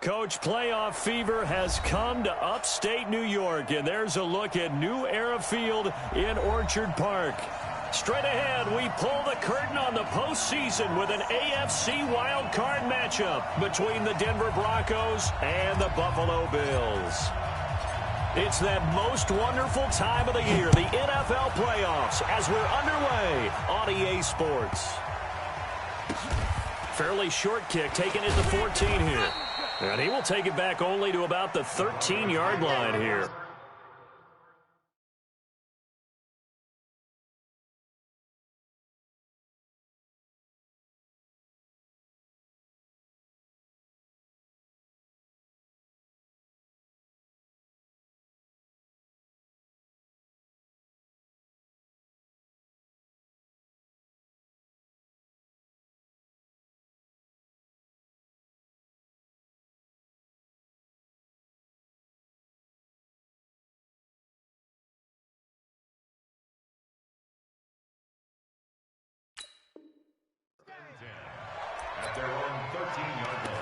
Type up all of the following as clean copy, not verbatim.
Coach, playoff fever has come to upstate New York, and there's a look at New Era Field in Orchard Park. Straight ahead, we pull the curtain on the postseason with an AFC wild card matchup between the Denver Broncos and the Buffalo Bills. It's that most wonderful time of the year, the NFL playoffs, as we're underway on EA Sports. Fairly short kick taken at the 14 here. And he will take it back only to about the 13-yard line here. At their own 13-yard line.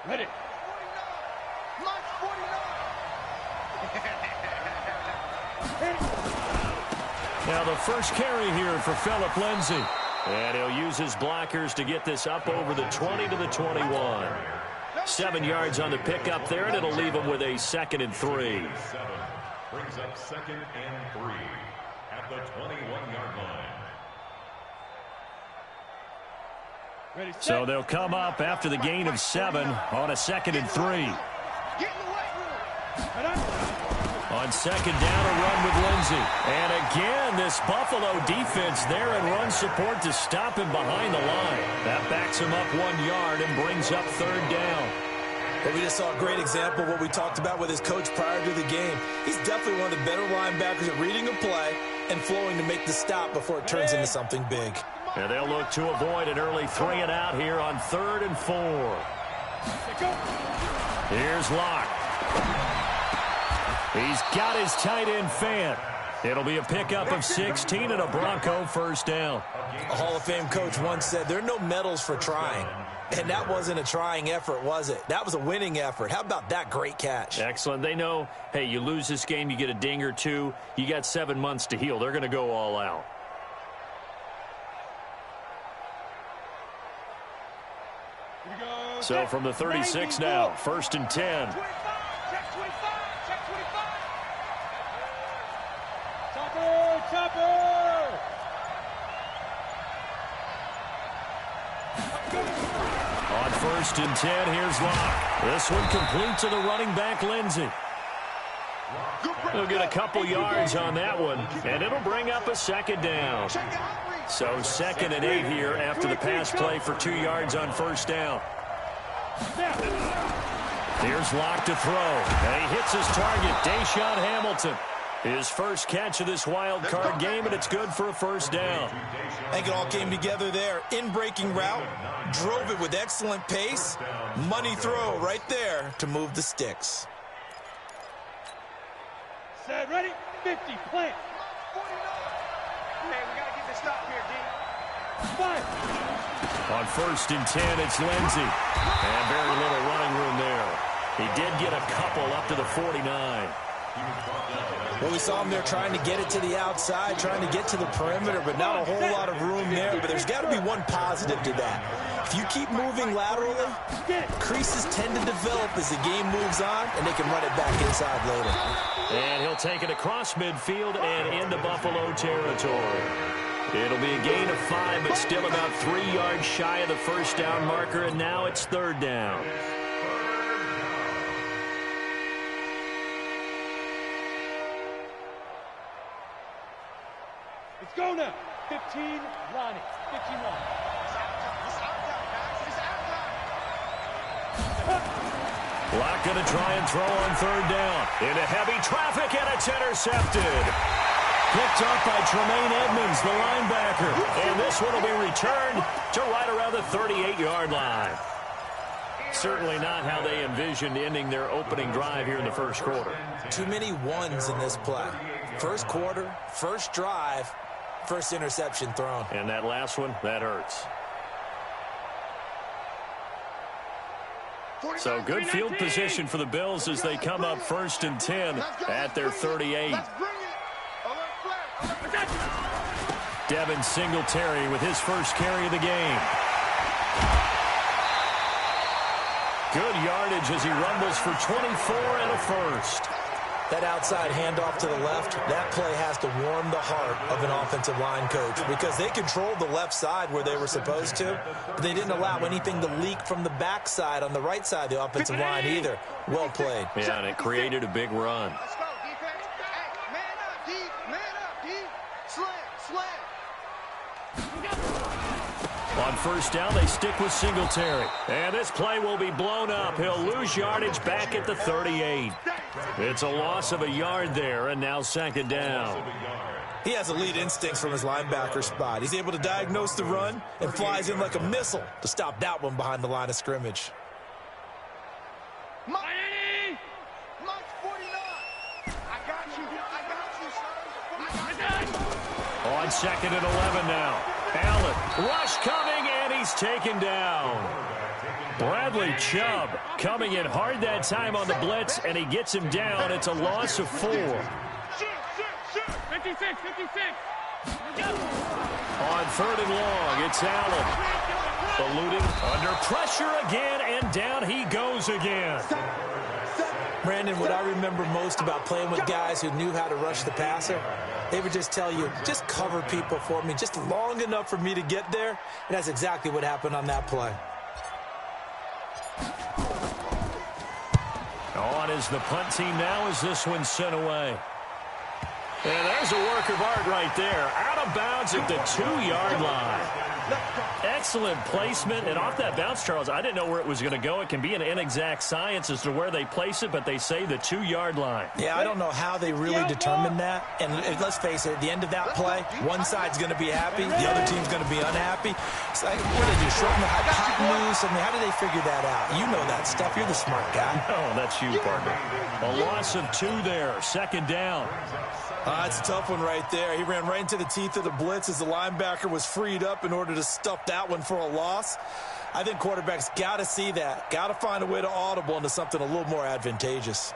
Ready. 49. Lunch 49. Now the first carry here for Phillip Lindsay. And he'll use his blockers to get this up over the 20 to the 21. 7 yards on the pickup there, and it'll leave him with a 2nd and 3. Brings up 2nd and 3 at the 21-yard line. So they'll come up after the gain of 7 on a 2nd and 3. On 2nd down, a run with Lindsay. And again, this Buffalo defense there in run support to stop him behind the line. That backs him up 1 yard and brings up 3rd down. Well, we just saw a great example of what we talked about with his coach prior to the game. He's definitely one of the better linebackers at reading a play and flowing to make the stop before it turns into something big. And they'll look to avoid an early 3 and out here on 3rd and 4. Here's Locke. He's got his tight end Fant. It'll be a pickup of 16 and a Bronco first down. A Hall of Fame coach once said, there are no medals for trying. And that wasn't a trying effort, was it? That was a winning effort. How about that great catch? Excellent. They know, hey, you lose this game, you get a ding or two. You got 7 months to heal. They're going to go all out. So from the 36 now, 1st and 10. On 1st and 10, here's Locke. This one complete to the running back, Lindsay. He'll get a couple yards on that one, and it'll bring up a 2nd down. So 2nd and 8 here after the pass play for 2 yards on 1st down. Here's Locke to throw, and he hits his target, Deshaun Hamilton. His first catch of this wild card game, and it's good for a 1st down. I think it all came together there. In-breaking route, drove it with excellent pace. Money throw right there to move the sticks. Set, ready, 50, plant. Hey, we got to get this stop here, D. 5. On 1st and 10, it's Lindsay. And very little running room there. He did get a couple up to the 49. Well, we saw him there trying to get it to the outside, trying to get to the perimeter, but not a whole lot of room there. But there's got to be one positive to that. If you keep moving laterally, creases tend to develop as the game moves on, and they can run it back inside later. And he'll take it across midfield and into Buffalo territory. It'll be a gain of 5, but still about 3 yards shy of the 1st down marker, and now it's 3rd down. Let's go now. 15, Ronnie. 15 Ronnie. Locke going to try and throw on 3rd down. Into heavy traffic, and it's intercepted. Picked up by Tremaine Edmonds, the linebacker. And this one will be returned to right around the 38-yard line. Certainly not how they envisioned ending their opening drive here in the first quarter. Too many ones in this play. First quarter, first drive, first interception thrown. And that last one, that hurts. So good field position for the Bills as they come up 1st and 10 at their 38. Devin Singletary with his first carry of the game. Good yardage as he rumbles for 24 and a first. That outside handoff to the left, that play has to warm the heart of an offensive line coach because they controlled the left side where they were supposed to, but they didn't allow anything to leak from the backside on the right side of the offensive line either. Well played. Yeah, and it created a big run. Let's go, defense. Hey, man up, D. Man up, D. Slam. On first down, they stick with Singletary. And this play will be blown up. He'll lose yardage back at the 38. It's a loss of a yard there, and now 2nd down. He has elite instincts from his linebacker spot. He's able to diagnose the run and flies in like a missile to stop that one behind the line of scrimmage. Mike 49. I got you. On 2nd and 11 now. Allen, rush coming, and he's taken down. Bradley Chubb coming in hard that time on the blitz, and he gets him down. It's a loss of 4. 56. On 3rd and long, it's Allen. Eluding, under pressure again, and down he goes again. Brandon, what I remember most about playing with guys who knew how to rush the passer, they would just tell you, just cover people for me, just long enough for me to get there. And that's exactly what happened on that play. On is the punt team now as this one's sent away. And there's a work of art right there. Out of bounds at the 2-yard line. Excellent placement. And off that bounce, Charles, I didn't know where it was going to go. It can be an inexact science as to where they place it, but they say the 2-yard line. Yeah, I don't know how they really determined that. And let's face it, at the end of that play, one side's going to be happy, the other team's going to be unhappy. It's like, what did you shorten the hypotenuse? I mean, how did they figure that out? You know that stuff. You're the smart guy. No, that's you, partner. A loss of 2 there. 2nd down. It's a tough one right there. He ran right into the teeth of the blitz as the linebacker was freed up in order to stuff that one for a loss. I think quarterbacks got to see that. Got to find a way to audible into something a little more advantageous.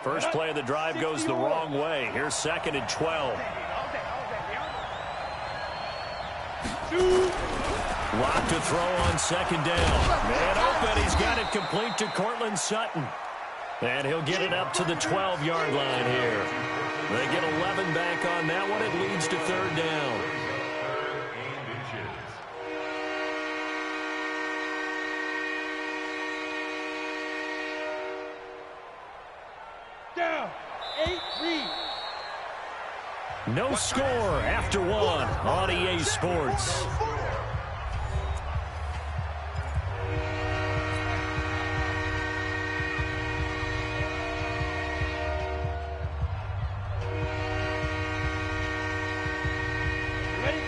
First play of the drive goes the wrong way. Here's 2nd and 12. Lock to throw on 2nd down. Man open. He's got it complete to Cortland Sutton. And he'll get it up to the 12-yard line here. They get 11 back on that one. It leads to 3rd down. Down. 8-3. No score after 1 on EA Sports.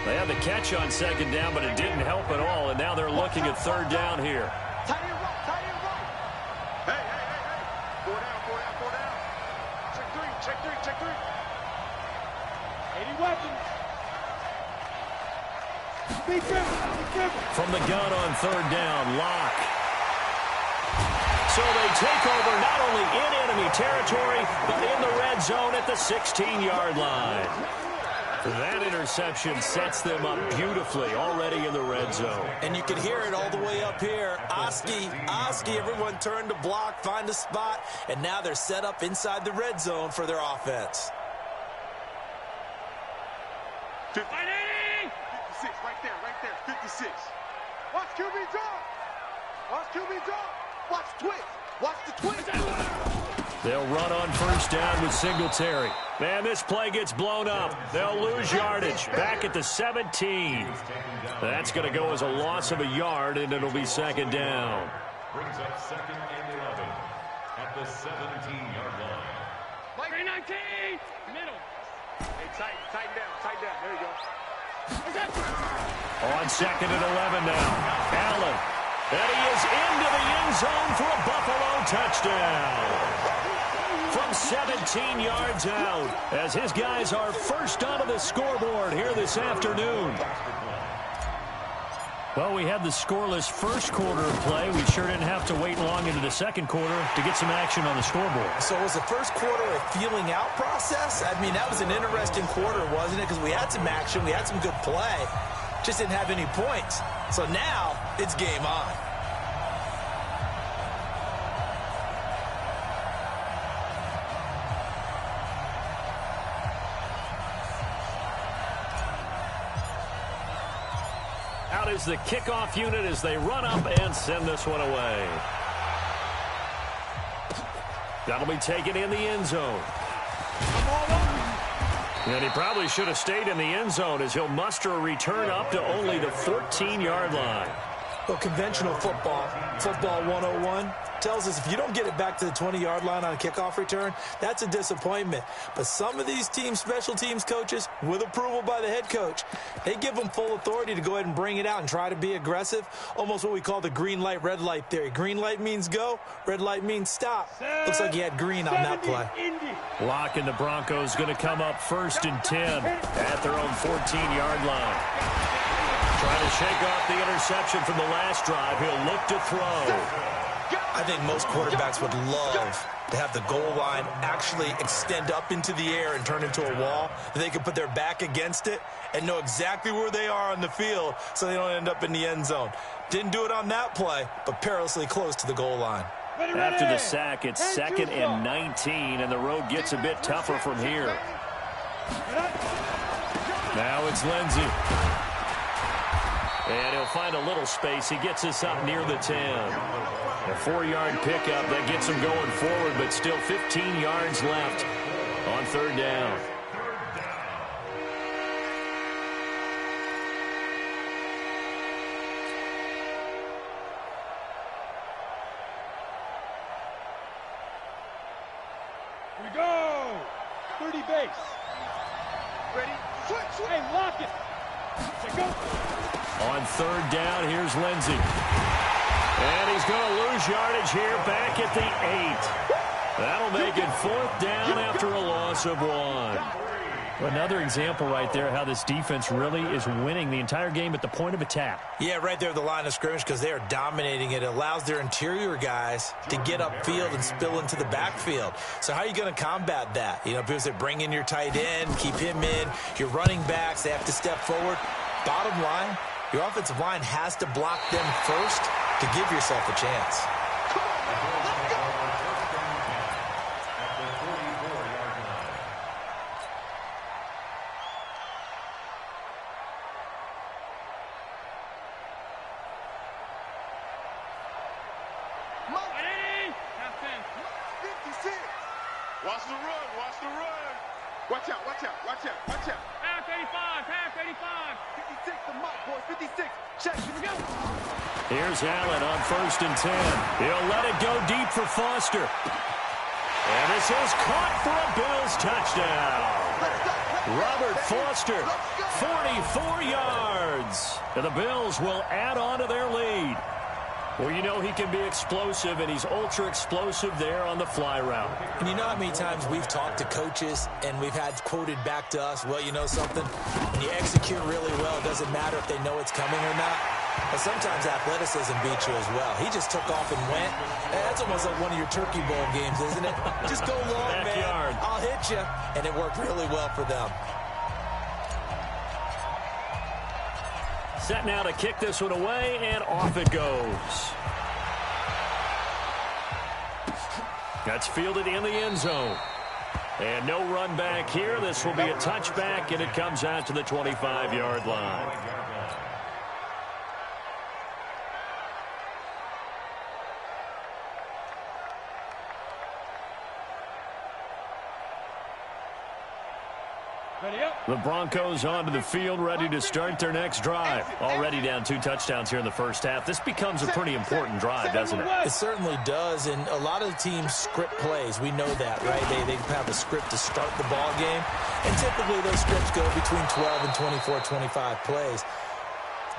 They had the catch on 2nd down, but it didn't help at all, and now they're looking at 3rd down here. Tight end right. Hey. 4 down. Check 3. 80 weapons. Be careful. From the gun on 3rd down, Locke. So they take over not only in enemy territory, but in the red zone at the 16-yard line. That interception sets them up beautifully already in the red zone. And you can hear it all the way up here. Oski, everyone turned to block, find a spot, and now they're set up inside the red zone for their offense. 56, right there, 56. Watch QB draw. Watch the twist. They'll run on 1st down with Singletary. Man, this play gets blown up. They'll lose yardage back at the 17. That's going to go as a loss of a yard, and it'll be 2nd down. Brings up 2nd and 11 at the 17-yard line. Mike 19. Middle. Hey, tighten down. There you go. On 2nd and 11 now. Allen. And he is into the end zone for a Buffalo touchdown. From 17 yards out, as his guys are first onto the scoreboard here this afternoon. Well, we had the scoreless first quarter of play. We sure didn't have to wait long into the second quarter to get some action on the scoreboard. So was the first quarter a feeling out process? I mean, that was an interesting quarter, wasn't it? Because we had some action, we had some good play, just didn't have any points. So now it's game on. Out is the kickoff unit as they run up and send this one away. That'll be taken in the end zone. And he probably should have stayed in the end zone as he'll muster a return up to only the 14-yard line. Well, conventional football 101, tells us if you don't get it back to the 20-yard line on a kickoff return, that's a disappointment. But some of these teams, special teams coaches, with approval by the head coach, they give them full authority to go ahead and bring it out and try to be aggressive, almost what we call the green light, red light theory. Green light means go, red light means stop. Looks like he had green on that play. Lock and the Broncos going to come up 1st and 10 at their own 14-yard line. Trying to shake off the interception from the last drive. He'll look to throw. I think most quarterbacks would love to have the goal line actually extend up into the air and turn into a wall. They can put their back against it and know exactly where they are on the field so they don't end up in the end zone. Didn't do it on that play, but perilously close to the goal line. After the sack, it's 2nd and 19, and the road gets a bit tougher from here. Now it's Lindsey. And he'll find a little space. He gets us up near the 10. A 4-yard pickup that gets him going forward, but still 15 yards left on 3rd down. Here we go. 30 base. Ready? Switch. Hey, lock it. Say go. On 3rd down, here's Lindsey. And he's going to lose yardage here back at the 8. That'll make it 4th down after a loss of 1. Another example right there how this defense really is winning the entire game at the point of attack. Yeah, right there at the line of scrimmage because they are dominating it. It allows their interior guys to get upfield and spill into the backfield. So how are you going to combat that? You know, because they bring in your tight end, keep him in. Your running backs, they have to step forward. Bottom line, your offensive line has to block them first to give yourself a chance. Watch the run, watch the run. Watch out, watch out, watch out, watch out. Half 85, half 85. 56, the mock, boys, 56. Check, here we go. Here's Allen on 1st and 10. He'll let it go deep for Foster. And this is caught for a Bills touchdown. Robert Foster, 44 yards. And the Bills will add on to their lead. Well, you know he can be explosive, and he's ultra-explosive there on the fly route. And you know how many times we've talked to coaches and we've had quoted back to us, well, you know something? When you execute really well, it doesn't matter if they know it's coming or not. But sometimes athleticism beats you as well. He just took off and went. That's almost like one of your Turkey Bowl games, isn't it? Just go long, Backyard. man. I'll hit you. And it worked really well for them. Set now to kick this one away, and off it goes. That's fielded in the end zone. And no run back here. This will be a touchback, and it comes out to the 25-yard line. The Broncos onto the field, ready to start their next drive. Already down 2 touchdowns here in the first half. This becomes a pretty important drive, doesn't it? It certainly does, and a lot of the teams script plays. We know that, right? They have a script to start the ball game, and typically those scripts go between 12 and 24, 25 plays.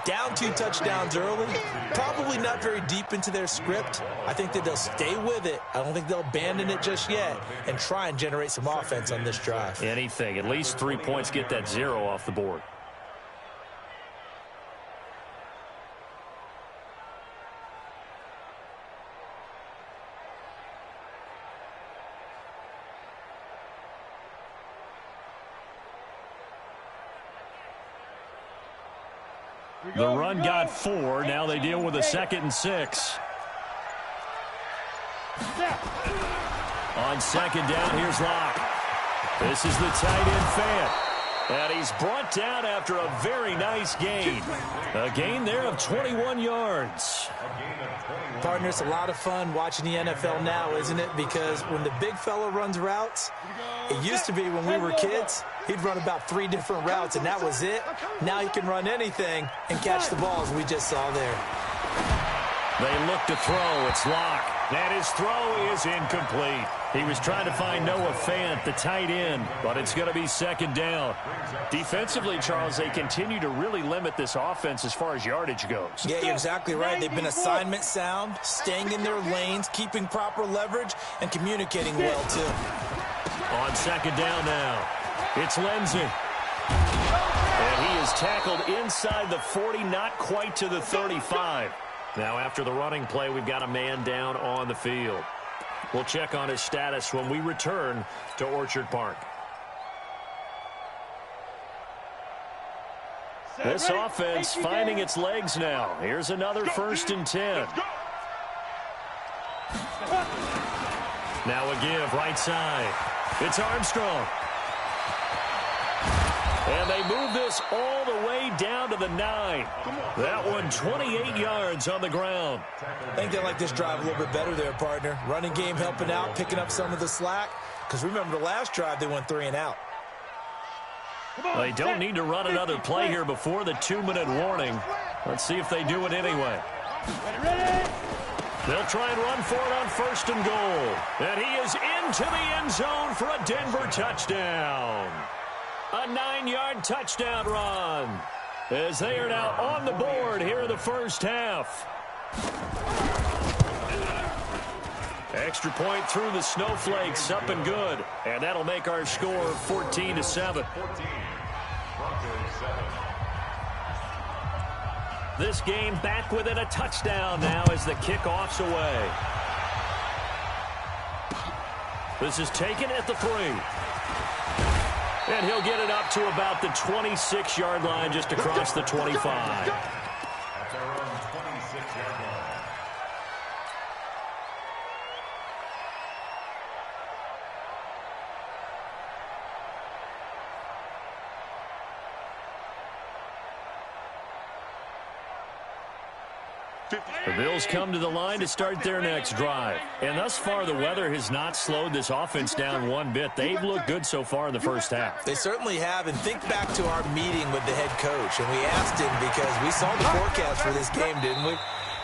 Down 2 touchdowns early, probably not very deep into their script. I think that they'll stay with it. I don't think they'll abandon it just yet and try and generate some offense on this drive. Anything. At least 3 points, get that 0 off the board. The run got 4. Now they deal with a 2nd and 6. On 2nd down, here's Locke. This is the tight end Fant. And he's brought down after a very nice gain. A gain there of 21 yards. Partner, it's a lot of fun watching the NFL now, isn't it? Because when the big fella runs routes, it used to be when we were kids, he'd run about 3 different routes, and that was it. Now he can run anything and catch the balls we just saw there. They look to throw. It's Locke. And his throw is incomplete. He was trying to find Noah Fant, the tight end, but it's going to be 2nd down. Defensively, Charles, they continue to really limit this offense as far as yardage goes. Yeah, you're exactly right. They've been assignment sound, staying in their lanes, keeping proper leverage, and communicating well, too. On 2nd down now, it's Lindsey. And he is tackled inside the 40, not quite to the 35. Now, after the running play, we've got a man down on the field. We'll check on his status when we return to Orchard Park. This offense finding its legs now. Here's another 1st and 10. Now a give, right side. It's Armstrong. And they move this all the way down to the 9. That one 28 yards on the ground. I think they like this drive a little bit better there, partner. Running game helping out, picking up some of the slack. Because remember, the last drive, they went 3 and out. They don't need to run another play here before the 2-minute warning. Let's see if they do it anyway. They'll try and run for it on 1st and goal. And he is into the end zone for a Denver touchdown. A 9-yard touchdown run as they are now on the board here in the first half. Extra point through the snowflakes, up and good. And that'll make our score 14-7. This game back within a touchdown now as the kickoff's away. This is taken at the 3. And he'll get it up to about the 26-yard line, just across the 25. At their own 26-yard line. The Bills come to the line to start their next drive. And thus far, the weather has not slowed this offense down one bit. They've looked good so far in the first half. They certainly have. And think back to our meeting with the head coach. And we asked him, because we saw the forecast for this game, didn't we?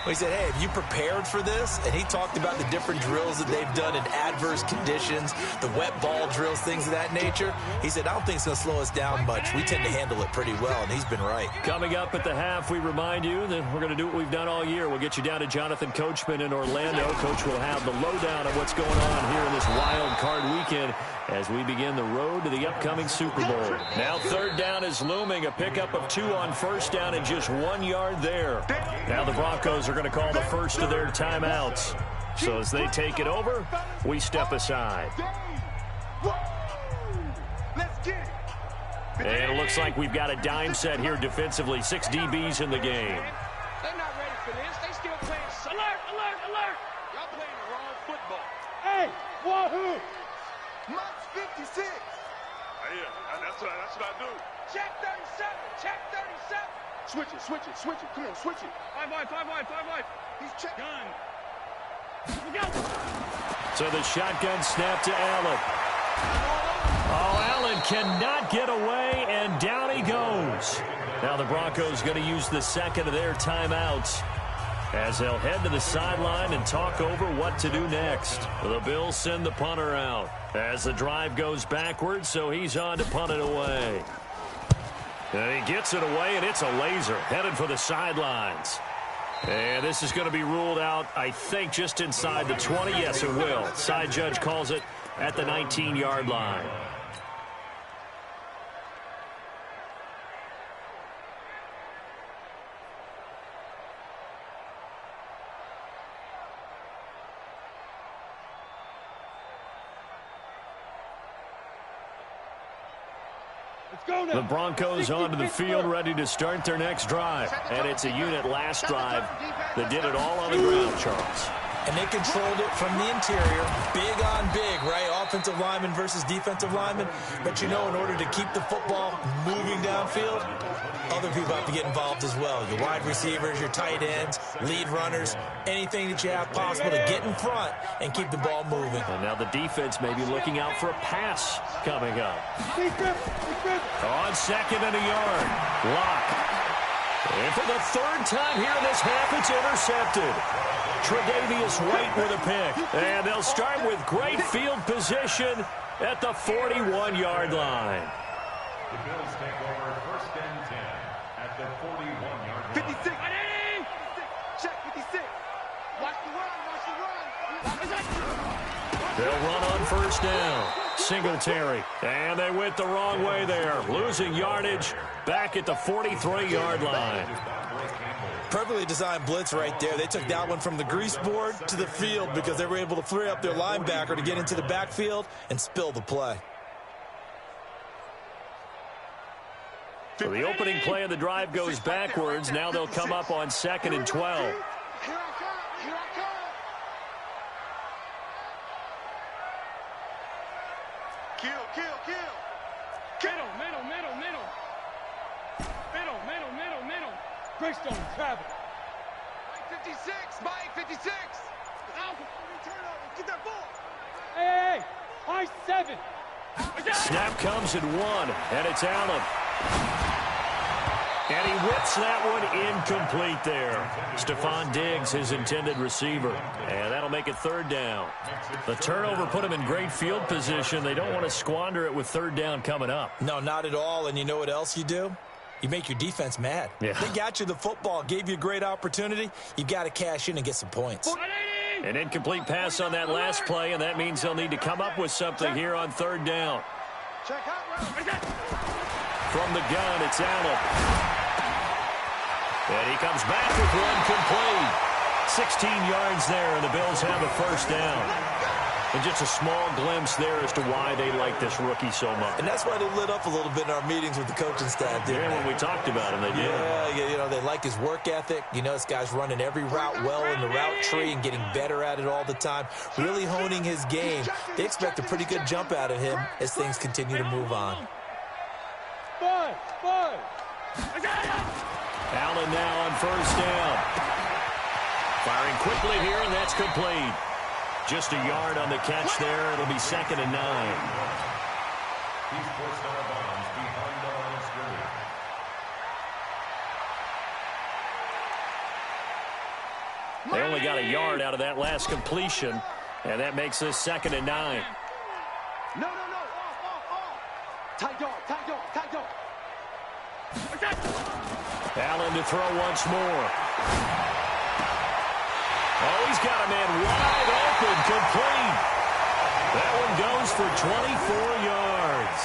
We said, hey, have you prepared for this? And he talked about the different drills that they've done in adverse conditions, the wet ball drills, things of that nature. He said, I don't think it's going to slow us down much. We tend to handle it pretty well, and he's been right. Coming up at the half, we remind you that we're going to do what we've done all year. We'll get you down to Jonathan Coachman in Orlando. Coach will have the lowdown of what's going on here in this wild card weekend as we begin the road to the upcoming Super Bowl. Now 3rd down is looming, a pickup of 2 on 1st down and just 1 yard there. Now the Broncos are going to call the first of their timeouts. So as they take it over, we step aside. And it looks like we've got a dime set here defensively. 6 DBs in the game. They're not ready for this. They still playing. Alert, alert, alert. Y'all playing the wrong football. Hey, wahoo. Mike's 56. Yeah, that's what I do. Check 37. Check 37. Switch it, switch it, switch it. Come on, switch it. 5 wide. He's checked. Gun. So the shotgun snap to Allen. Oh, Allen cannot get away, and down he goes. Now the Broncos going to use the second of their timeouts as they'll head to the sideline and talk over what to do next. The Bills send the punter out as the drive goes backwards, so he's on to punt it away. And he gets it away, and it's a laser headed for the sidelines. And this is going to be ruled out, I think, just inside the 20. Yes, it will. Side judge calls it at the 19-yard line. The Broncos onto the field, ready to start their next drive. And it's a unit last drive that did it all on the ground, Charles. And they controlled it from the interior. Big on big, right? Offensive lineman versus defensive lineman. But, you know, in order to keep the football moving downfield, other people have to get involved as well. Your wide receivers, your tight ends, lead runners, anything that you have possible to get in front and keep the ball moving. And now the defense may be looking out for a pass coming up. On second and a yard. Lock. And for the third time here in this half, it's intercepted. Tre'Davious White with a pick. And they'll start with great field position at the 41-yard line. The Bills take over first and 10 at the 41-yard line. 56. Check 56. Watch the run. They'll run on first down. Singletary. And they went the wrong way there. Losing yardage back at the 43-yard line. Perfectly designed blitz right there. They took that one from the grease board to the field because they were able to free up their linebacker to get into the backfield and spill the play. So the opening play of the drive goes backwards. Now they'll come up on second and 12. Here I come. Here I come. Kill. Middle. Greystone, travel. Mike 56. Mike 56. Get that ball. Hey, high 7. Snap comes at 1, and it's Allen. And he whips that one incomplete there. Stephon Diggs, his intended receiver. And that'll make it third down. The turnover put him in great field position. They don't want to squander it with third down coming up. No, not at all. And you know what else you do? You make your defense mad. Yeah. They got you the football, gave you a great opportunity. You've got to cash in and get some points. An incomplete pass on that last play, and that means they'll need to come up with something here on third down. Check out. From the gun, it's Allen. And he comes back with one complete. 16 yards there, and the Bills have a first down. And just a small glimpse there as to why they like this rookie so much. And that's why they lit up a little bit in our meetings with the coaching staff, didn't they? When we talked about him, they did. Yeah, you know, they like his work ethic. You know, this guy's running every route well in the route tree and getting better at it all the time, really honing his game. They expect a pretty good jump out of him as things continue to move on. Five. Allen now on first down. Firing quickly here, and that's complete. Just a yard on the catch there. It'll be second and 9. He's forced out of bounds behind the line of scrimmage. They only got a yard out of that last completion, and that makes this second and 9. No. Off. Tight dog. Allen to throw once more. Oh, he's got a man wide open, complete. That one goes for 24 yards.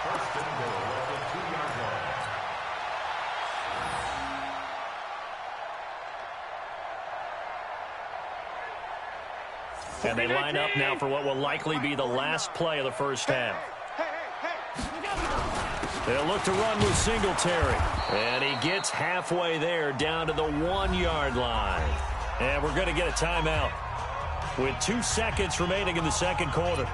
First and goal at the 2-yard line. And they line up now for what will likely be the last play of the first half. They'll look to run with Singletary. And he gets halfway there down to the 1-yard line. And we're going to get a timeout with 2 seconds remaining in the second quarter.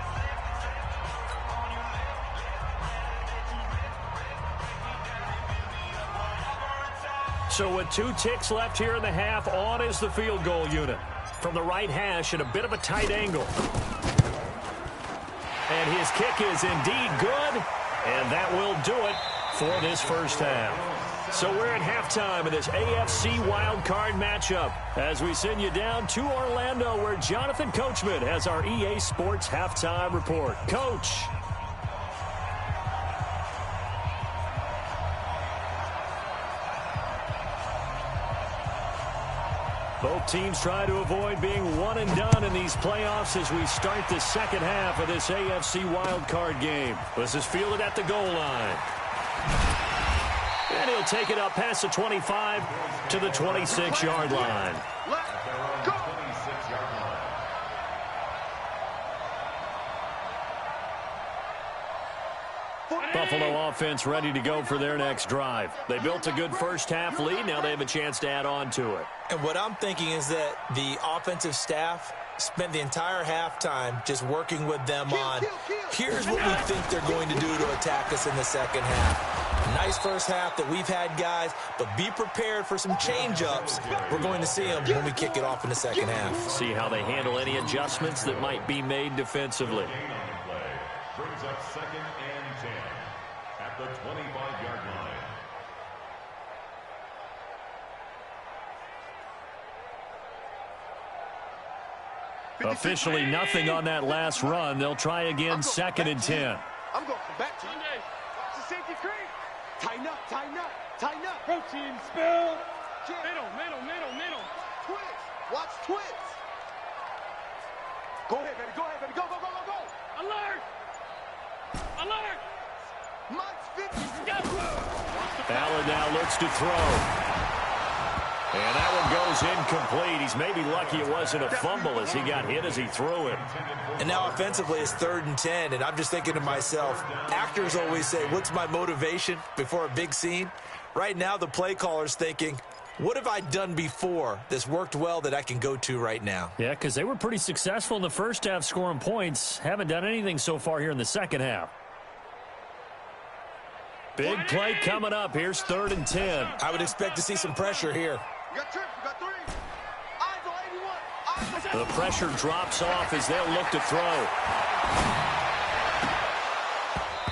So with 2 ticks left here in the half, on is the field goal unit. From the right hash at a bit of a tight angle. And his kick is indeed good, and that will do it for this first half. So we're at halftime of this AFC wildcard matchup as we send you down to Orlando where Jonathan Coachman has our EA Sports halftime report. Coach. Both teams try to avoid being one and done in these playoffs as we start the second half of this AFC wildcard game. This is fielded at the goal line. And he'll take it up past the 25 to the 26-yard line. Buffalo offense ready to go for their next drive. They built a good first half lead. Now they have a chance to add on to it. And what I'm thinking is that the offensive staff spent the entire halftime just working with them on, here's what we think they're going to do to attack us in the second half. Nice first half that we've had, guys, but be prepared for some change-ups. We're going to see them when we kick it off in the second half. See how they handle any adjustments that might be made defensively. Brings up 2nd and 10 at the 25-yard line. Officially nothing on that last run. They'll try again 2nd and 10. I'm going to come back to you. It's a safety cream. Tighten up, tighten up, tighten up. Protein spill. Middle. Twist. Watch twist. Go ahead, baby. Go, go, go. Alert! Mike's 50. Allen now looks to throw. And that one goes incomplete. He's maybe lucky it wasn't a fumble as he got hit as he threw it. And now offensively it's 3rd and 10, and I'm just thinking to myself, actors always say, what's my motivation before a big scene? Right now the play caller's thinking, what have I done before that's worked well that I can go to right now? Yeah, because they were pretty successful in the first half scoring points. Haven't done anything so far here in the second half. Big play coming up. Here's 3rd and 10. I would expect to see some pressure here. You got trips. You got 3. Eyes on 81. The pressure drops off as they'll look to throw.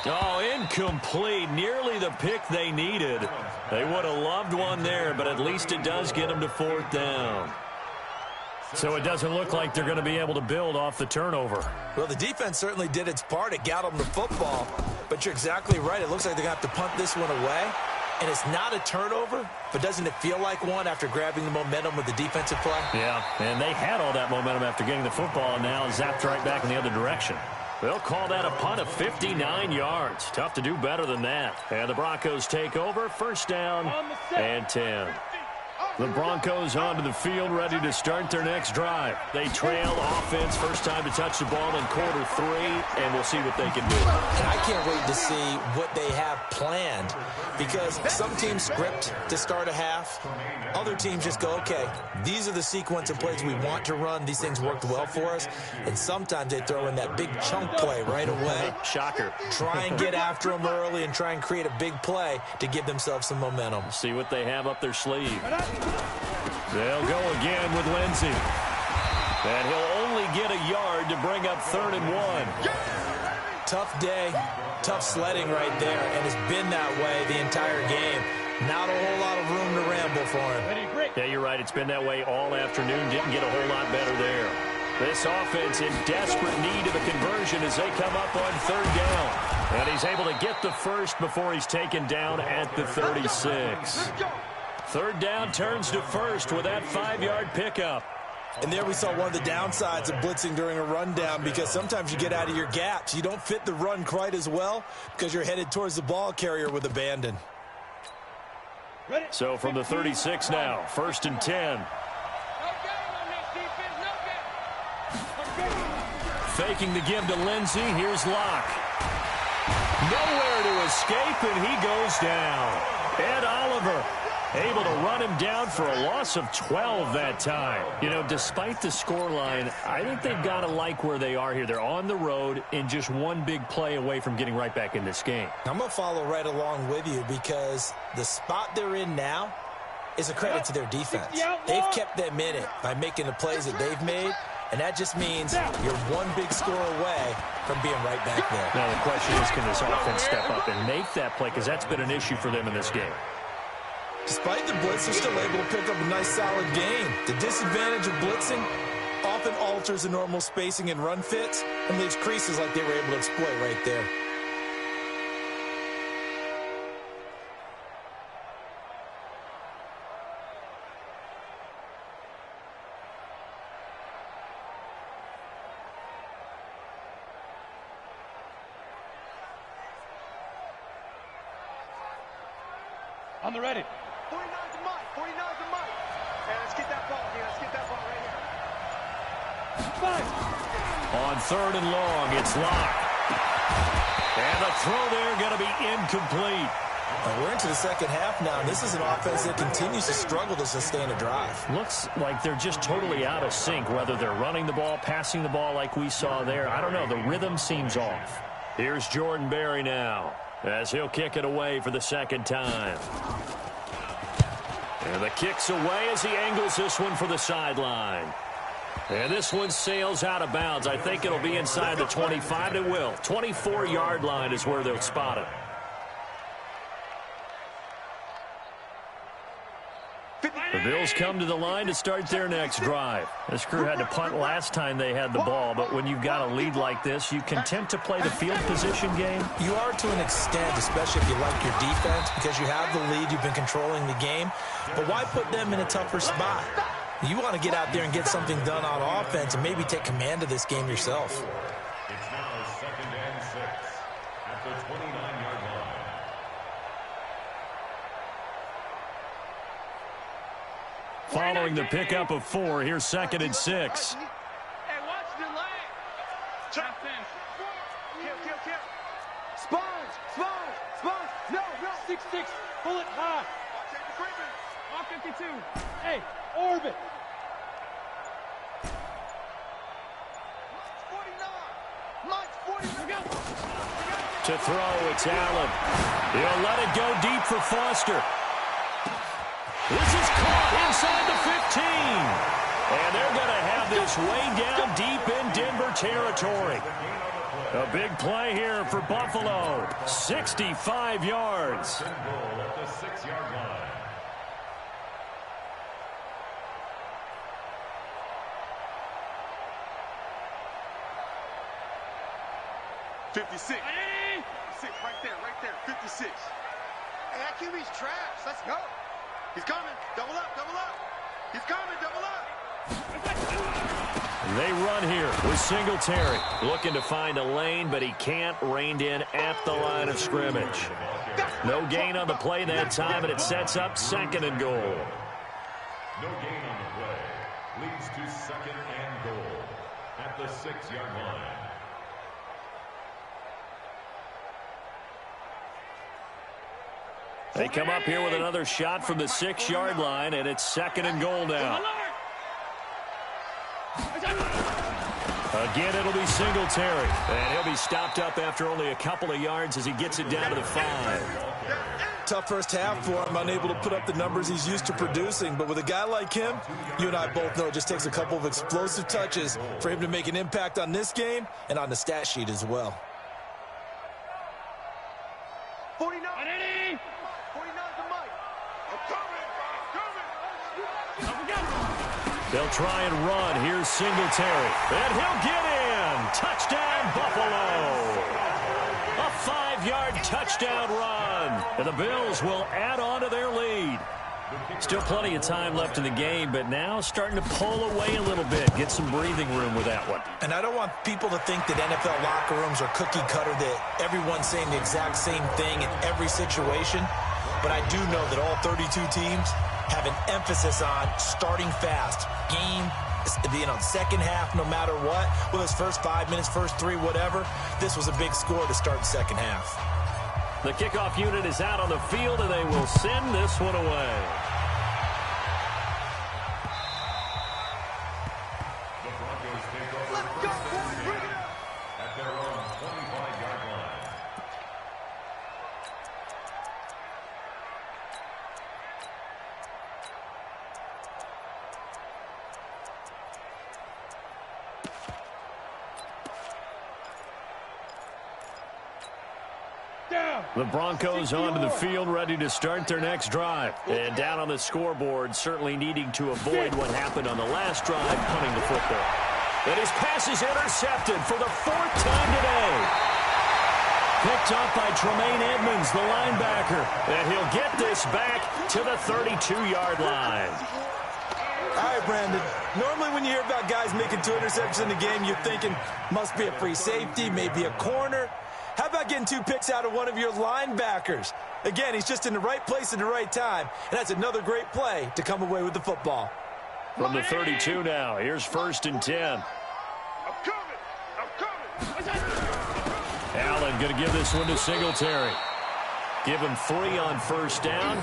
Oh, incomplete. Nearly the pick they needed. They would have loved one there, but at least it does get them to 4th down. So it doesn't look like they're going to be able to build off the turnover. Well, the defense certainly did its part. It got them the football. But you're exactly right. It looks like they're going to have to punt this one away. And it's not a turnover, but doesn't it feel like one after grabbing the momentum with the defensive play? Yeah, and they had all that momentum after getting the football, and now zapped right back in the other direction. They'll call that a punt of 59 yards. Tough to do better than that. And the Broncos take over. 1st down and 10. The Broncos onto the field, ready to start their next drive. They trail offense, first time to touch the ball in quarter 3, and we'll see what they can do. And I can't wait to see what they have planned, because some teams script to start a half. Other teams just go, okay, these are the sequence of plays we want to run. These things worked well for us. And sometimes they throw in that big chunk play right away. Shocker. Try and get after them early and try and create a big play to give themselves some momentum. See what they have up their sleeve. They'll go again with Lindsey. And he'll only get a yard to bring up 3rd and 1. Tough day, tough sledding right there, and it's been that way the entire game. Not a whole lot of room to ramble for him. Yeah, you're right. It's been that way all afternoon. Didn't get a whole lot better there. This offense in desperate need of a conversion as they come up on 3rd down. And he's able to get the first before he's taken down at the 36. 3rd down turns to 1st with that 5-yard pickup. And there we saw one of the downsides of blitzing during a rundown, because sometimes you get out of your gaps. You don't fit the run quite as well because you're headed towards the ball carrier with abandon. So from the 36 now, 1st and 10. Faking the give to Lindsey. Here's Locke. Nowhere to escape, and he goes down. Ed Oliver able to run him down for a loss of 12 that time. You know, despite the scoreline, I think they've got to like where they are here. They're on the road and just one big play away from getting right back in this game. I'm going to follow right along with you, because the spot they're in now is a credit to their defense. They've kept them in it by making the plays that they've made, And that just means you're one big score away from being right back there. Now the question is, can this offense step up and make that play? Because that's been an issue for them in this game. Despite the blitz, they're still able to pick up a nice, solid game. The disadvantage of blitzing often alters the normal spacing and run fits and leaves creases like they were able to exploit right there. On the ready. 49's a Mike. 49's a Mike. Hey, let's get that ball here. Let's get that ball right here. On 3rd and long, it's locked. And the throw there going to be incomplete. We're into the second half now, and this is an offense that continues to struggle to sustain a drive. Looks like they're just totally out of sync, whether they're running the ball, passing the ball like we saw there. I don't know. The rhythm seems off. Here's Jordan Berry now, as he'll kick it away for the second time. And the kick's away as he angles this one for the sideline. And this one sails out of bounds. I think it'll be inside the 25. It will. 24-yard line is where they'll spot it. The Bills come to the line to start their next drive. This crew had to punt last time they had the ball, but when you've got a lead like this, you content to play the field position game? You are to an extent, especially if you like your defense, because you have the lead, you've been controlling the game. But why put them in a tougher spot? You want to get out there and get something done on offense and maybe take command of this game yourself. It's now 2nd and 6 at the 29-yard line. Following the pickup of 4, here's 2nd and 6. Hey, watch the leg. Chop in. Kill. Sponge. No. 6-6. Pull it high. Take the creeping. On 52. Hey, orbit. Mike's 49. To throw, it's Allen. He'll let it go deep for Foster. This is caught inside the 15. And they're going to have this way down deep in Denver territory. A big play here for Buffalo. 65 yards. Goal at the 6-yard line. $56. 56 right there. 56. Hey, that QB's trash. Let's go. He's coming. Double up. He's coming. Double up. They run here with Singletary. Looking to find a lane, but he can't. Reined in at the line of scrimmage. No gain on the play that time, and it sets up 2nd and goal. No gain on the play. Leads to 2nd and goal at the 6-yard line. They come up here with another shot from the 6-yard line, and it's 2nd and goal now. Again, it'll be Singletary. And he'll be stopped up after only a couple of yards as he gets it down to the 5. Tough first half for him, unable to put up the numbers he's used to producing. But with a guy like him, you and I both know it just takes a couple of explosive touches for him to make an impact on this game and on the stat sheet as well. 49. 49's a Mike. I'm coming. They'll try and run. Here's Singletary. And he'll get in. Touchdown, Buffalo. A 5-yard touchdown run. And the Bills will add on to their lead. Still plenty of time left in the game, but now starting to pull away a little bit. Get some breathing room with that one. And I don't want people to think that NFL locker rooms are cookie cutter, that everyone's saying the exact same thing in every situation. But I do know that all 32 teams have an emphasis on starting fast. Game, second half, no matter what. Well, his first 5 minutes, first 3, whatever. This was a big score to start the second half. The kickoff unit is out on the field, and they will send this one away. The Broncos take over. Let's go, boys. Bring it up. At their own 25-yard line. The Broncos onto the field, ready to start their next drive. And down on the scoreboard, certainly needing to avoid what happened on the last drive, punting the football. And his pass is intercepted for the 4th time today. Picked up by Tremaine Edmonds, the linebacker. And he'll get this back to the 32-yard line. All right, Brandon. Normally when you hear about guys making 2 interceptions in the game, you're thinking must be a free safety, maybe a corner. How about getting 2 picks out of one of your linebackers? Again, he's just in the right place at the right time, and that's another great play to come away with the football. From the 32 now, here's 1st and 10. I'm coming. Allen going to give this one to Singletary. Give him 3 on 1st down.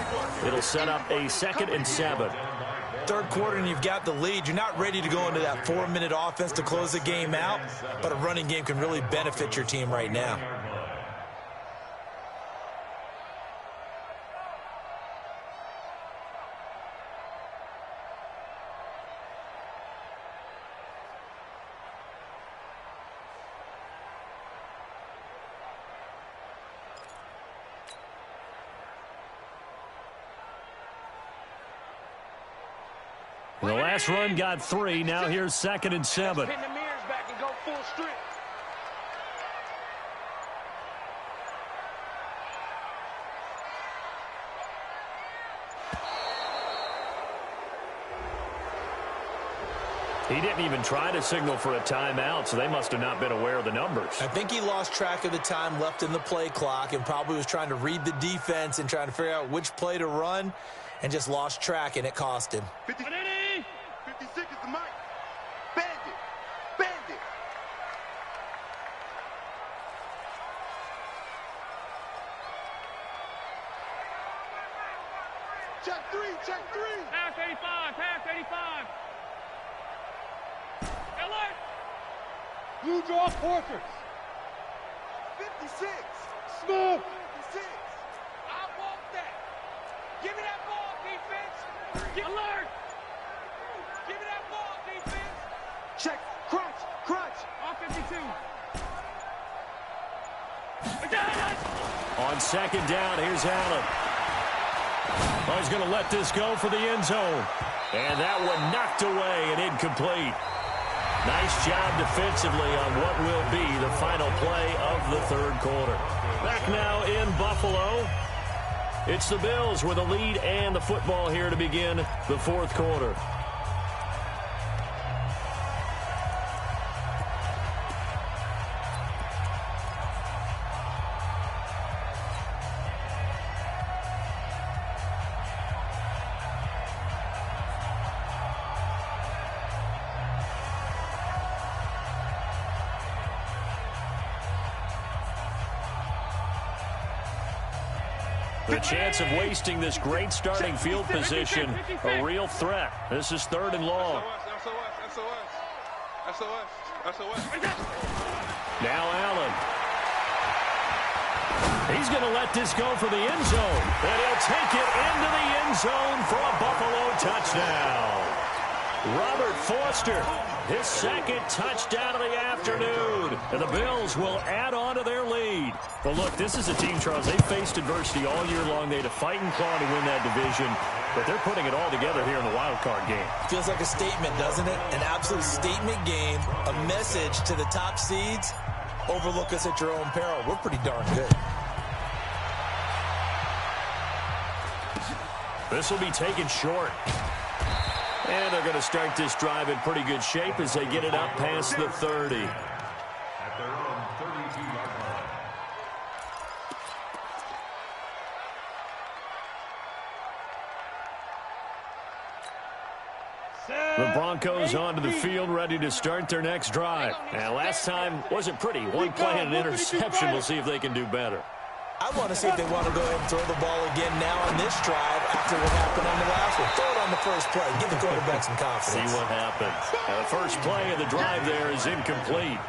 It'll set up a 2nd and 7. 3rd quarter and you've got the lead. You're not ready to go into that 4-minute offense to close the game out, but a running game can really benefit your team right now. The last run got 3. Now here's 2nd and 7. Pin the mirrors back and go full strip. He didn't even try to signal for a timeout, so they must have not been aware of the numbers. I think he lost track of the time left in the play clock and probably was trying to read the defense and trying to figure out which play to run and just lost track, and it cost him. 56 is the mic. Bandit. Check 3. Pass 85. Alert! Blue draw portraits. 56. Smooth. 56. I want that. Give me that ball, defense. Alert! Give me that ball, defense. Check. Crunch. Off 52. On 2nd down, here's Allen. Oh, he's going to let this go for the end zone. And that one knocked away and incomplete. Nice job defensively on what will be the final play of the 3rd quarter. Back now in Buffalo. It's the Bills with a lead and the football here to begin the 4th quarter. The chance of wasting this great starting field position, a real threat. This is 3rd and long. SOS. Now Allen. He's going to let this go for the end zone. And he'll take it into the end zone for a Buffalo touchdown. Robert Foster, his 2nd touchdown of the afternoon. And the Bills will add on to their lead. Well, look, this is a team, Charles, they faced adversity all year long. They had to fight and claw to win that division. But they're putting it all together here in the wild card game. Feels like a statement, doesn't it? An absolute statement game, a message to the top seeds. Overlook us at your own peril. We're pretty darn good. This will be taken short. And they're going to start this drive in pretty good shape as they get it up past the 30. At their own 32-yard line. The Broncos onto the field, ready to start their next drive. Now, last time wasn't pretty. One play and an interception. We'll see if they can do better. I want to see if they want to go ahead and throw the ball again now on this drive after what happened on the last one. Throw it on the first play. Give the quarterback some confidence. See what happens. Now, the first play of the drive there is incomplete.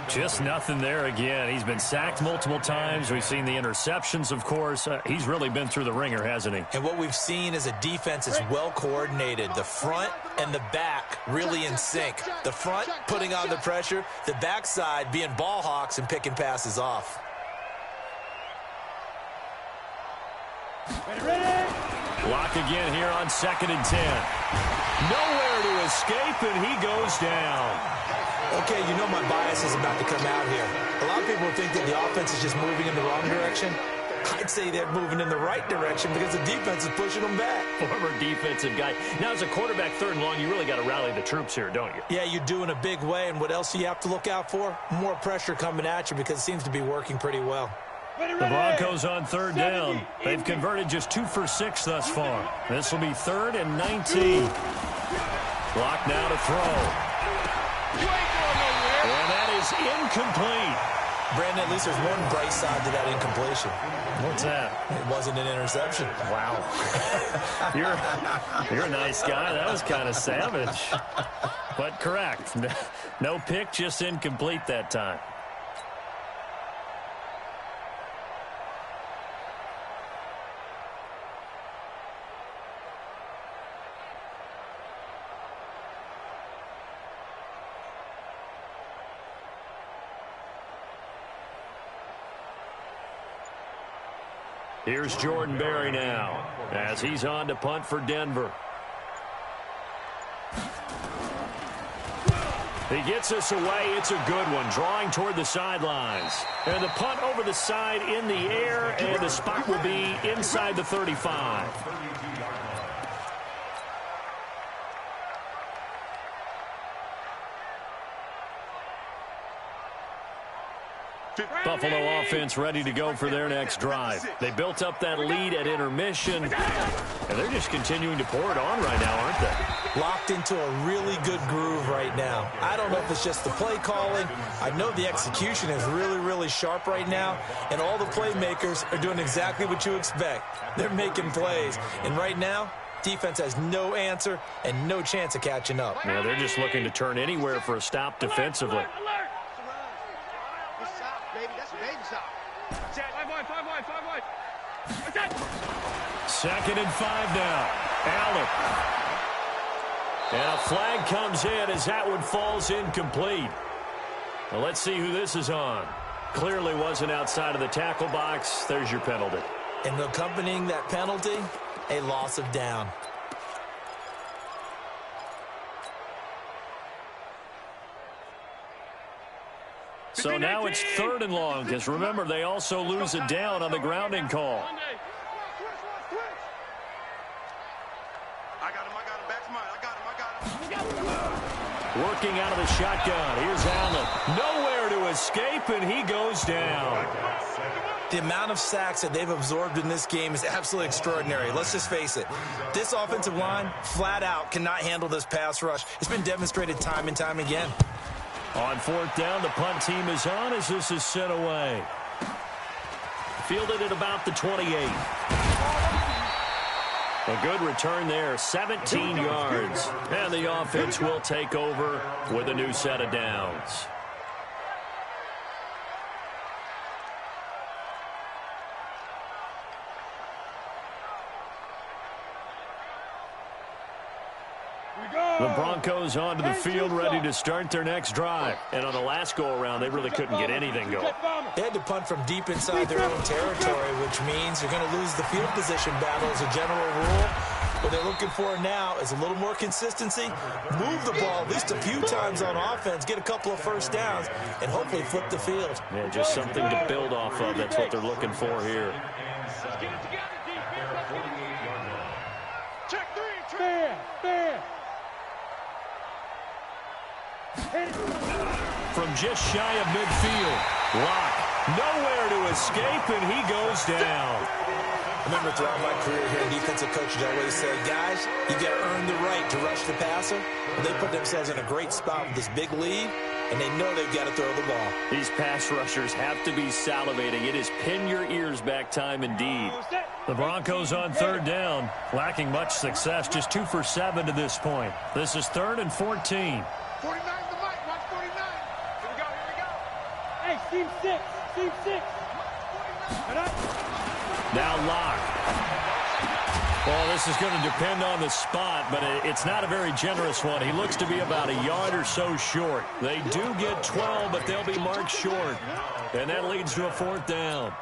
Just nothing there again. He's been sacked multiple times. We've seen the interceptions, of course. He's really been through the ringer, hasn't he? And what we've seen is a defense that's well coordinated. The front and the back really in sync. The front putting on the pressure. The backside being ball hawks and picking passes off. Lock again here on 2nd and 10. Nowhere to escape, and he goes down. Okay, you know my bias is about to come out here. A lot of people think that the offense is just moving in the wrong direction. I'd say they're moving in the right direction because the defense is pushing them back. Former defensive guy. Now, as a quarterback, 3rd and long, you really got to rally the troops here, don't you? Yeah, you do in a big way, and what else do you have to look out for? More pressure coming at you because it seems to be working pretty well. The Broncos on 3rd down. They've converted just 2 for 6 thus far. This will be 3rd and 19. Clock now to throw. And that is incomplete. Brandon, at least there's one bright side to that incompletion. What's that? It wasn't an interception. Wow. You're a nice guy. That was kind of savage. But correct. No pick, just incomplete that time. Here's Jordan Berry now as he's on to punt for Denver. He gets us away. It's a good one, drawing toward the sidelines. And the punt over the side in the air, and the spot will be inside the 35. Buffalo offense ready to go for their next drive. They built up that lead at intermission, and they're just continuing to pour it on right now, aren't they? Locked into a really good groove right now. I don't know if it's just the play calling. I know the execution is really, really sharp right now, and all the playmakers are doing exactly what you expect. They're making plays, and right now, defense has no answer and no chance of catching up. Yeah, they're just looking to turn anywhere for a stop defensively. Second and 5 now. Allen. And a flag comes in as that one falls incomplete. Well, let's see who this is on. Clearly wasn't outside of the tackle box. There's your penalty. And accompanying that penalty, a loss of down. So now it's 3rd and long, because remember, they also lose a down on the grounding call. Working out of the shotgun. Here's Allen. Nowhere to escape, and he goes down. The amount of sacks that they've absorbed in this game is absolutely extraordinary. Let's just face it. This offensive line, flat out, cannot handle this pass rush. It's been demonstrated time and time again. On 4th down, the punt team is on as this is sent away. Fielded at about the 28. A good return there, 17 yards. And the offense will take over with a new set of downs. The Broncos onto the field ready to start their next drive. And on the last go-around, they really couldn't get anything going. They had to punt from deep inside their own territory, which means you're going to lose the field position battle as a general rule. What they're looking for now is a little more consistency, move the ball at least a few times on offense, get a couple of first downs, and hopefully flip the field. Yeah, just something to build off of. That's what they're looking for here. Check 3. Fair. From just shy of midfield, Locke, nowhere to escape, and he goes down. I remember throughout my career here, defensive coaches always say, guys, you got to earn the right to rush the passer. And they put themselves in a great spot with this big lead, and they know they've got to throw the ball. These pass rushers have to be salivating. It is pin your ears back time indeed. The Broncos on 3rd down, lacking much success, just 2 for 7 to this point. This is 3rd and 14. 49 the mic, watch 49. Here we go. Hey, team 6. Now Locke. Well, this is going to depend on the spot, but it's not a very generous one. He looks to be about a yard or so short. They do get 12, but they'll be marked short. And that leads to a 4th down.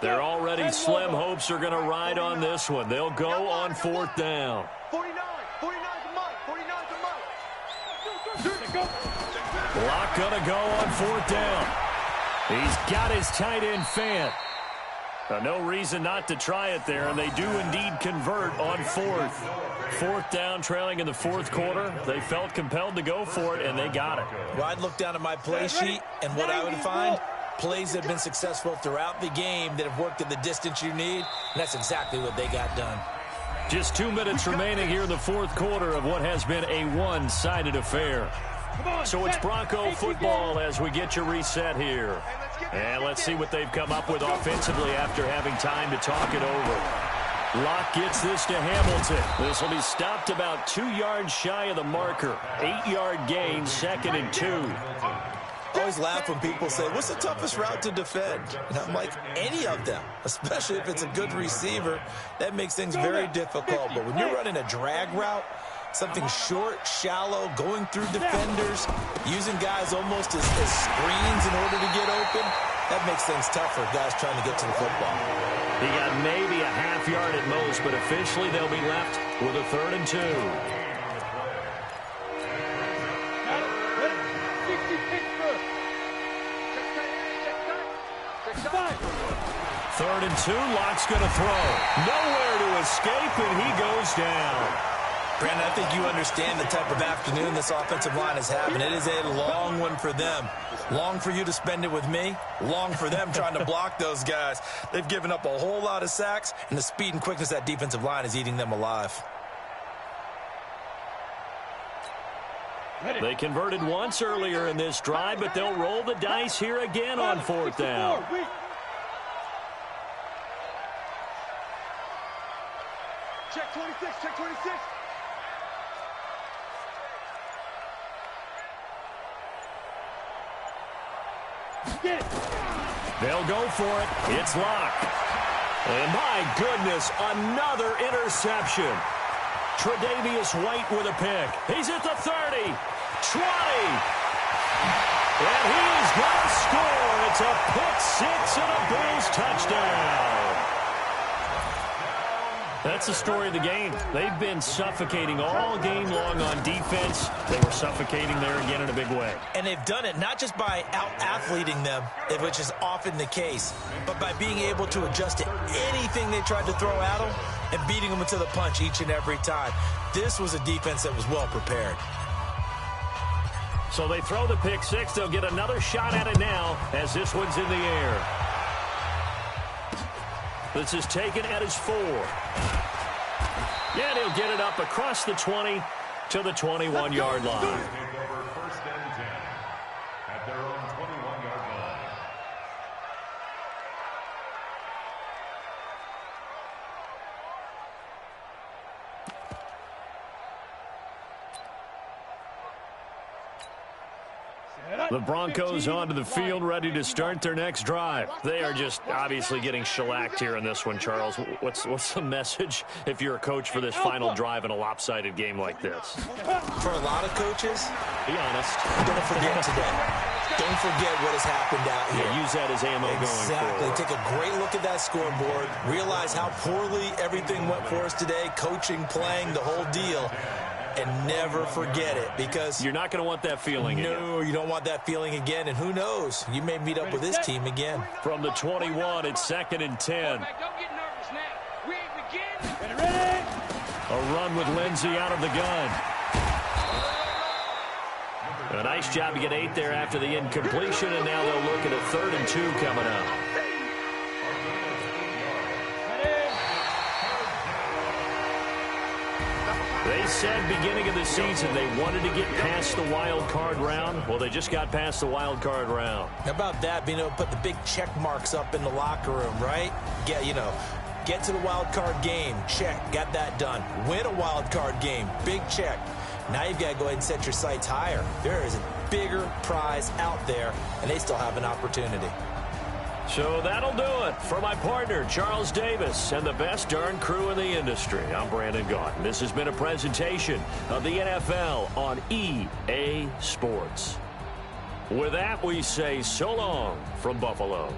Their already slim hopes are going to ride on this one. They'll go on 4th down. 49 to Mike. 49 to Mike. Locke going to go on 4th down. He's got his tight end Fant. No reason not to try it there, and they do indeed convert on 4th. 4th down, trailing in the 4th quarter. They felt compelled to go for it, and they got it. Well, I'd look down at my play sheet, and what I would find, plays that have been successful throughout the game that have worked at the distance you need, and that's exactly what they got done. Just 2 minutes remaining here in the 4th quarter of what has been a one-sided affair. So it's Bronco football as we get you reset here. And let's see what they've come up with offensively after having time to talk it over. Locke gets this to Hamilton. This will be stopped about 2 yards shy of the marker. 8-yard gain, 2nd and 2. I always laugh when people say, what's the toughest route to defend? And I'm like, any of them, especially if it's a good receiver. That makes things very difficult. But when you're running a drag route, something short, shallow, going through defenders, using guys almost as screens in order to get open, that makes things tough for guys trying to get to the football. He got maybe a half yard at most, but officially they'll be left with a 3rd and 2. 3rd and 2, Locke's going to throw. Nowhere to escape, and he goes down. Brandon, I think you understand the type of afternoon this offensive line is having. It is a long one for them. Long for you to spend it with me. Long for them trying to block those guys. They've given up a whole lot of sacks, and the speed and quickness of that defensive line is eating them alive. They converted once earlier in this drive, but they'll roll the dice here again on 4th down. Check 26, check 26. They'll go for it. It's Locke. And my goodness, another interception. Tre'Davious White with a pick. He's at the 30, 20. And he's going to score. It's a pick six and a Bills touchdown. That's the story of the game. They've been suffocating all game long on defense. They were suffocating there again in a big way. And they've done it not just by out-athleting them, which is often the case, but by being able to adjust to anything they tried to throw at them and beating them to the punch each and every time. This was a defense that was well prepared. So they throw the pick six. They'll get another shot at it now as this one's in the air. This is taken at his 4. Yeah, he'll get it up across the 20 to the 21-yard line. Over 1st and 10 at their own 21-yard line. The Broncos onto the field, ready to start their next drive. They are just obviously getting shellacked here in this one, Charles. What's the message if you're a coach for this final drive in a lopsided game like this? For a lot of coaches, be honest. Don't forget today. Don't forget what has happened out here. Yeah, use that as ammo going forward. Exactly. Take a great look at that scoreboard. Realize how poorly everything went for us today. Coaching, playing, the whole deal. And never forget it, because you're not going to want that feeling again. No, you don't want that feeling again. And who knows? You may meet up with this team again. From the 21, it's 2nd and 10. Don't get nervous now. We ain't beginning. Ready? A run with Lindsey out of the gun. A nice job to get 8 there after the incompletion, and now they'll look at a 3rd and 2 coming up. They said beginning of the season they wanted to get past the wild card round. Well, they just got past the wild card round. How about that, being able to put the big check marks up in the locker room, right? Get to the wild card game, check, got that done. Win a wild card game, big check. Now you've got to go ahead and set your sights higher. There is a bigger prize out there, and they still have an opportunity. So that'll do it for my partner, Charles Davis, and the best darn crew in the industry. I'm Brandon Gaudin. This has been a presentation of the NFL on EA Sports. With that, we say so long from Buffalo.